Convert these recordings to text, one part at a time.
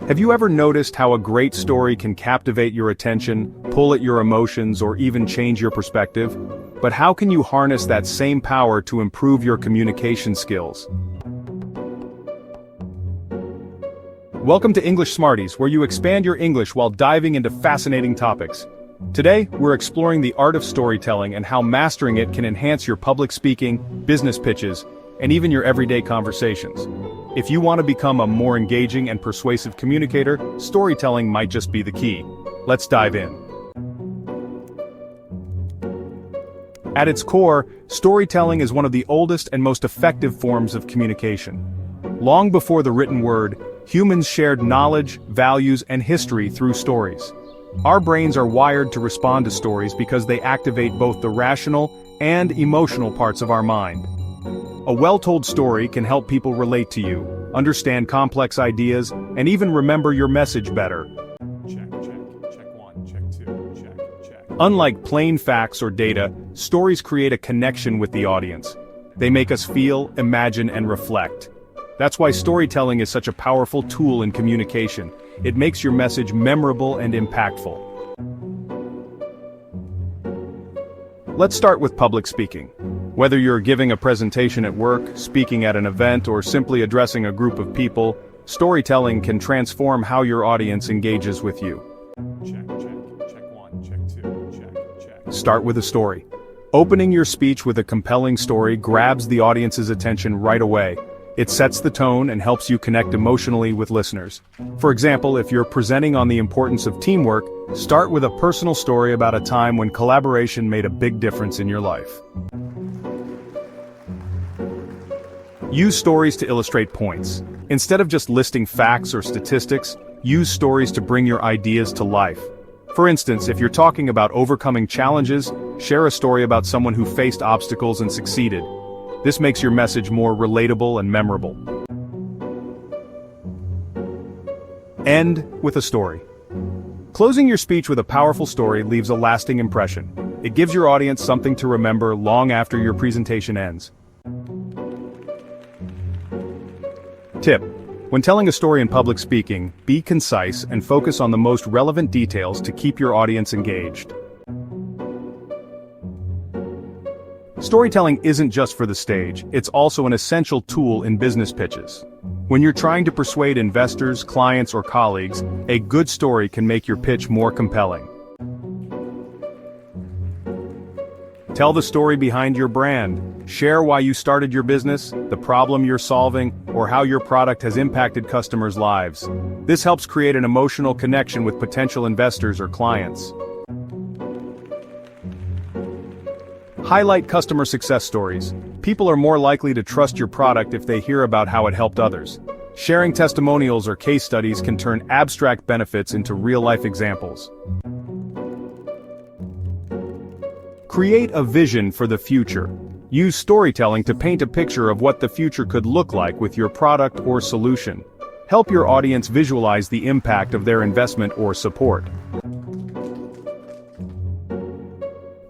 Have you ever noticed how a great story can captivate your attention, pull at your emotions, or even change your perspective? But how can you harness that same power to improve your communication skills? Welcome to English Smarties, where you expand your English while diving into fascinating topics. Today, we're exploring the art of storytelling and how mastering it can enhance your public speaking, business pitches, and even your everyday conversations. If you want to become a more engaging and persuasive communicator, storytelling might just be the key. Let's dive in. At its core, storytelling is one of the oldest and most effective forms of communication. Long before the written word, humans shared knowledge, values, and history through stories. Our brains are wired to respond to stories because they activate both the rational and emotional parts of our mind. A well-told story can help people relate to you, understand complex ideas, and even remember your message better. Check one, check two, check. Unlike plain facts or data, stories create a connection with the audience. They make us feel, imagine, and reflect. That's why storytelling is such a powerful tool in communication. It makes your message memorable and impactful. Let's start with public speaking. Whether you're giving a presentation at work, speaking at an event, or simply addressing a group of people, storytelling can transform how your audience engages with you. Check one, check two, check. Start with a story. Opening your speech with a compelling story grabs the audience's attention right away. It sets the tone and helps you connect emotionally with listeners. For example, if you're presenting on the importance of teamwork, start with a personal story about a time when collaboration made a big difference in your life. Use stories to illustrate points. Instead of just listing facts or statistics, use stories to bring your ideas to life. For instance, if you're talking about overcoming challenges, share a story about someone who faced obstacles and succeeded. This makes your message more relatable and memorable. End with a story. Closing your speech with a powerful story leaves a lasting impression. It gives your audience something to remember long after your presentation ends. Tip: when telling a story in public speaking, be concise and focus on the most relevant details to keep your audience engaged. Storytelling isn't just for the stage, it's also an essential tool in business pitches. When you're trying to persuade investors, clients, or colleagues, a good story can make your pitch more compelling. Tell the story behind your brand. Share why you started your business, the problem you're solving, or how your product has impacted customers' lives. This helps create an emotional connection with potential investors or clients. Highlight customer success stories. People are more likely to trust your product if they hear about how it helped others. Sharing testimonials or case studies can turn abstract benefits into real-life examples. Create a vision for the future. Use storytelling to paint a picture of what the future could look like with your product or solution. Help your audience visualize the impact of their investment or support.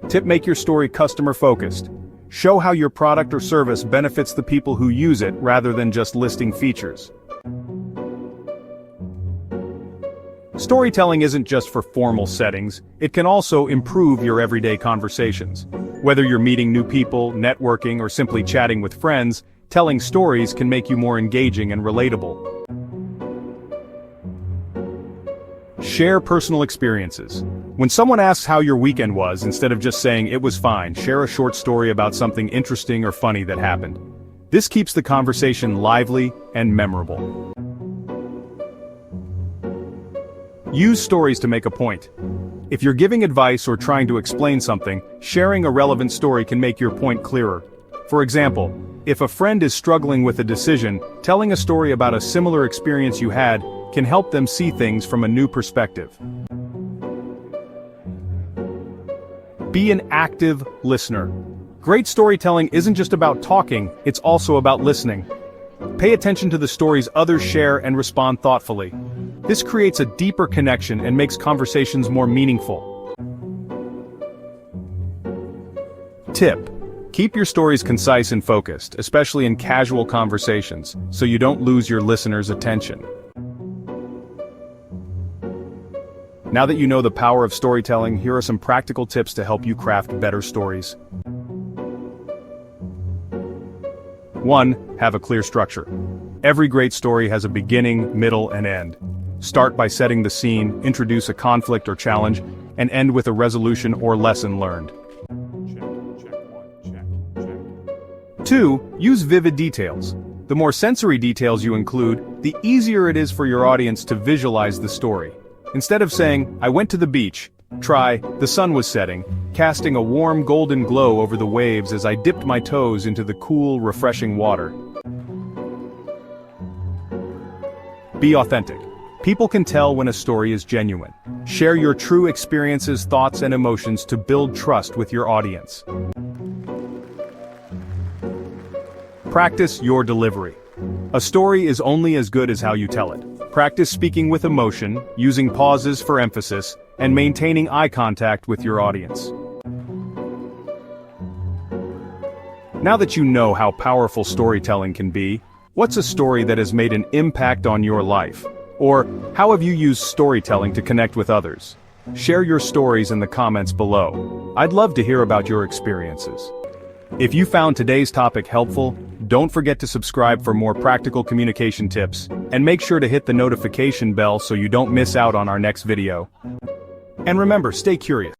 Tip: make your story customer-focused. Show how your product or service benefits the people who use it rather than just listing features. Storytelling isn't just for formal settings, it can also improve your everyday conversations. Whether you're meeting new people, networking, or simply chatting with friends, telling stories can make you more engaging and relatable. Share personal experiences. When someone asks how your weekend was, instead of just saying it was fine, share a short story about something interesting or funny that happened. This keeps the conversation lively and memorable. Use stories to make a point. If you're giving advice or trying to explain something, sharing a relevant story can make your point clearer. For example, if a friend is struggling with a decision, telling a story about a similar experience you had can help them see things from a new perspective. Be an active listener. Great storytelling isn't just about talking, it's also about listening. Pay attention to the stories others share and respond thoughtfully. This creates a deeper connection and makes conversations more meaningful. Tip: Keep your stories concise and focused, especially in casual conversations, so you don't lose your listeners' attention. Now that you know the power of storytelling, here are some practical tips to help you craft better stories. 1. Have a clear structure. Every great story has a beginning, middle, and end. Start by setting the scene, introduce a conflict or challenge, and end with a resolution or lesson learned. 2. Use vivid details. The more sensory details you include, the easier it is for your audience to visualize the story. Instead of saying, "I went to the beach," try, "The sun was setting, casting a warm golden glow over the waves as I dipped my toes into the cool, refreshing water." Be authentic. People can tell when a story is genuine. Share your true experiences, thoughts, and emotions to build trust with your audience. Practice your delivery. A story is only as good as how you tell it. Practice speaking with emotion, using pauses for emphasis, and maintaining eye contact with your audience. Now that you know how powerful storytelling can be, what's a story that has made an impact on your life? Or, how have you used storytelling to connect with others? Share your stories in the comments below. I'd love to hear about your experiences. If you found today's topic helpful, don't forget to subscribe for more practical communication tips, and make sure to hit the notification bell so you don't miss out on our next video. And remember, stay curious.